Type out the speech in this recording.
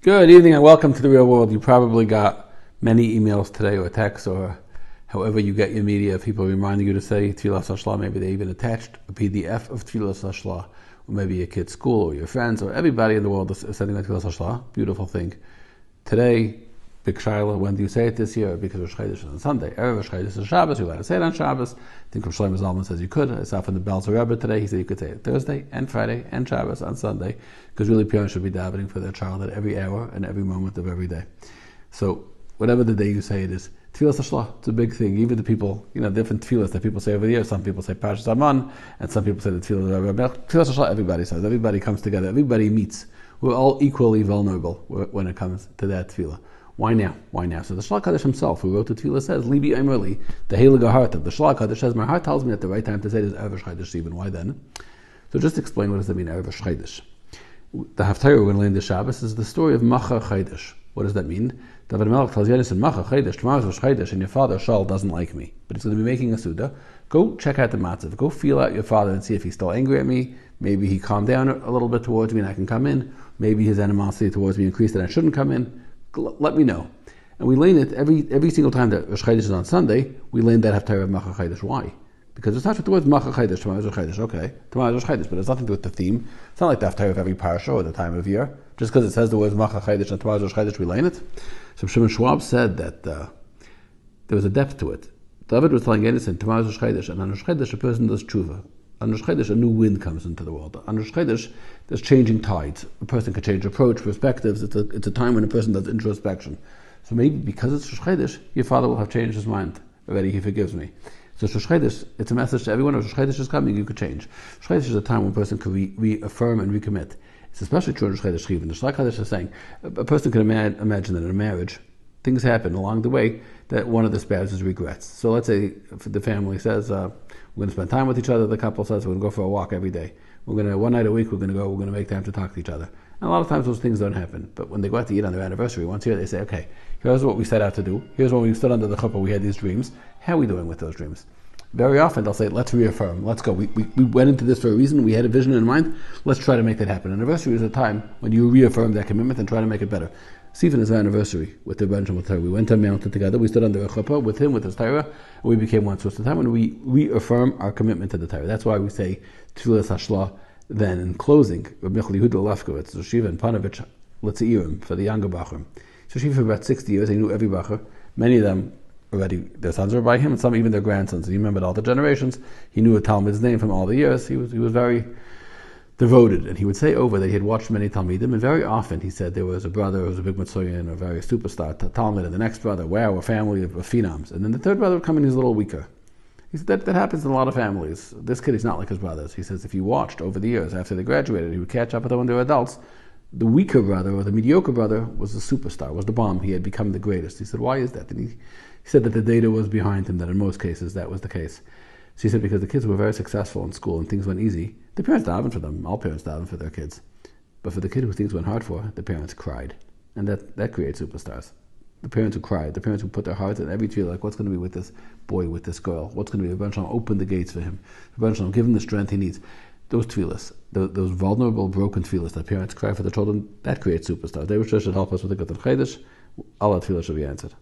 Good evening and welcome to the real world. You probably got many emails today or texts or however you get your media, people reminding you to say Tfilas Hashla. Maybe they even attached a PDF of Tfilas Hashla, or maybe your kid's school or your friends or everybody in the world is sending out Tfilas Hashla. Beautiful thing. Today, Big Shaila, when do you say it this year? Because Rosh Chodesh is on Sunday. Erev Rosh Chodesh is Shabbos. You're allowed to say it on Shabbos. I think Rav Shlomo Zalman says you could. I saw from the Belzer Rebbe today. He said you could say it Thursday and Friday and Shabbos on Sunday, because really parents should be davening for their child at every hour and every moment of every day. So whatever the day you say it is, Tfilas Hashla, it's a big thing. Even the people, different tefillas that people say over the years. Some people say Parshas Aman, and some people say the Tfilas Hashla. Everybody says. Everybody comes together. Everybody meets. We're all equally vulnerable when it comes to that tefillah. Why now? So the Shlach Kadosh himself, who wrote the tefillah, says, Libi Emerli, the Heilige Heart of the Shlach Kadosh says, my heart tells me that the right time to say it is Erev Rosh Chodesh even. Why then? So just explain what does that mean, Erev Rosh Chodesh. The Haftarah we're going to learn this Shabbos is the story of Macha Chodesh. What does that mean? David Melech tells Yedison, Macha Chodesh, tomorrow's Rosh Chodesh, and your father, Shaul, doesn't like me. But he's going to be making a Suda. Go check out the matzav. Go feel out your father and see if he's still angry at me. Maybe he calmed down a little bit towards me and I can come in. Maybe his animosity towards me increased and I shouldn't come in. Let me know. And we learn it every single time that Rosh Chodesh is on Sunday. We learn that Haftarah of Macha Chodesh. Why? Because it's not with the words Macha Chodesh, tomorrow's Rosh Chodesh. Okay, tomorrow's Rosh Chodesh, but it's nothing to do with the theme. It's not like the Haftarah of every parsha or the time of year. Just because it says the words Macha Chodesh and tomorrow's Rosh Chodesh, we learn it. So Shimon Schwab said that there was a depth to it. David was telling Edison, tomorrow's Rosh Chodesh, and on Rosh Chodesh a person does tshuva. On Rosh Chodesh a new wind comes into the world. On Rosh Chodesh there's changing tides. A person can change approach, perspectives. It's a time when a person does introspection. So maybe because it's Rosh Chodesh, your father will have changed his mind already. He forgives me. So Rosh Chodesh, it's a message to everyone. Rosh Chodesh is coming. You could change. Rosh Chodesh is a time when a person can reaffirm and recommit. It's especially true in Rosh Chodesh Chiv. The Shlach Kadosh is saying a person can imagine that in a marriage, things happen along the way that one of the spouses regrets. So let's say the family says we're going to spend time with each other. The couple says we're going to go for a walk every day. We're going to one night a week. We're going to make time to talk to each other. And a lot of times those things don't happen. But when they go out to eat on their anniversary once a year, they say, okay, here's what we set out to do. Here's when we stood under the chuppah, we had these dreams. How are we doing with those dreams? Very often they'll say, let's reaffirm, let's go. We went into this for a reason, we had a vision in mind, let's try to make that happen. Anniversary is a time when you reaffirm that commitment and try to make it better. Stephen is our anniversary with the Rebbe with Torah. We went to a mountain together, we stood under a chuppah with him, with his Torah, and we became one. So it's the time when we reaffirm our commitment to the Torah. That's why we say Tfilas Hashla. Then in closing, Rabbi Yehuda Lefkowitz, Yeshiva and Panovich Litzeirim for the younger Bachar. So Yeshiva for about 60 years, he knew every Bachar. Many of them already, their sons were by him, and some even their grandsons. He remembered all the generations. He knew a Talmud's name from all the years. He was very devoted, and he would say over that he had watched many Talmidim, and very often he said there was a brother who was a big Mitzoyan, or a very superstar Talmud, and the next brother, wow, a family of phenoms. And then the third brother would come in, he's a little weaker. He said that happens in a lot of families. This kid is not like his brothers. He says if you watched over the years after they graduated, he would catch up with them when they were adults. The weaker brother or the mediocre brother was the superstar, was the bomb. He had become the greatest. He said, why is that? And he said that the data was behind him, that in most cases that was the case. So he said because the kids were very successful in school and things went easy, the parents davened for them. All parents davened for their kids. But for the kid who things went hard for, the parents cried. And that creates superstars. The parents who cried, the parents who put their hearts in every tefillah, like what's going to be with this boy, with this girl? What's going to be? Rebbe Shalom open the gates for him. Rebbe Shalom give him the strength he needs. Those tefillahs, those vulnerable, broken tefillahs that parents cry for their children, that creates superstars. They should help us with the Gatan Chodesh. All our tefillah should be answered.